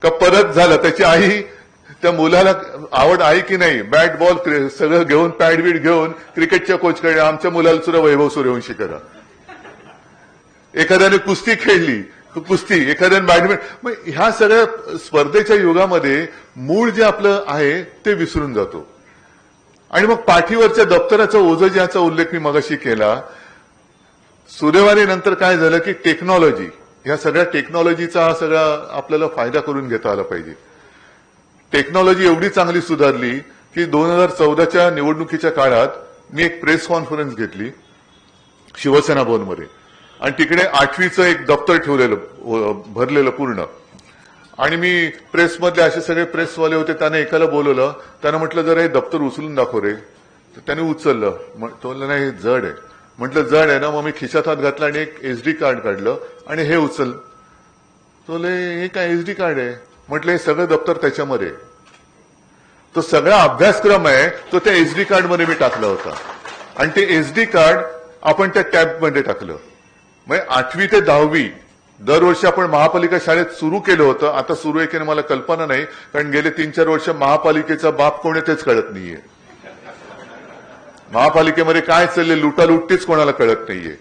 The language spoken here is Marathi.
का परत झालं त्याची आई त्या मुलाला आवड आहे की नाही, बॅट बॉल सगळं घेऊन पॅड बीड घेऊन क्रिकेटच्या कोचकडे आमच्या मुलाला सुद्धा वैभव सूर्यवंशी करा. एखाद्याने कुस्ती खेळली कुस्ती, एखाद्याने बॅडमिंटन. मग ह्या सगळ्या स्पर्धेच्या युगामध्ये मूळ जे आपलं आहे ते विसरून जातो. आणि मग पाठीवरच्या दप्तराचं ओझं ज्याचा उल्लेख मी मगाशी केला, सुदैवाने नंतर काय झालं की टेक्नॉलॉजी, ह्या सगळ्या टेक्नॉलॉजीचा हा सगळा आपल्याला फायदा करून घेता आला पाहिजे. टेक्नॉलॉजी एवढी चांगली सुधारली की 2014च्या निवडणुकीच्या काळात मी एक प्रेस कॉन्फरन्स घेतली शिवसेना भवनमध्ये, आणि तिकडे 8वीचं एक दप्तर ठेवलेलं भरलेलं पूर्ण. आणि मी प्रेसमधले असे सगळे प्रेसवाले होते, त्याने एकाला बोलवलं, त्यानं म्हटलं जरा हे दप्तर उचलून दाखव रे. तर त्याने उचललं, तो म्हणलं नाही हे जड आहे. म्हटलं जड आहे ना, मग मी खिशात हात घातला आणि एक SD कार्ड काढलं आणि हे उचल. तो हे काय SD कार्ड आहे? म्हटलं हे सगळं दप्तर त्याच्यामध्ये, तो सगळा अभ्यासक्रम आहे तो त्या SD कार्डमध्ये मी टाकला होता. आणि ते SD कार्ड आपण त्या टॅबमध्ये टाकलं. म्हणजे 8वी ते 10वी दरवर्षी आपण महापालिका शाळेत सुरू केलं होतं. आता सुरू आहे की नाही मला कल्पना नाही, कारण गेले 3-4 वर्ष महापालिकेचा बाप कोण आहे तेच कळत नाहीये. महापालिकेमध्ये काय चालले, लुटालुट्टीच कोणाला कळत नाहीये.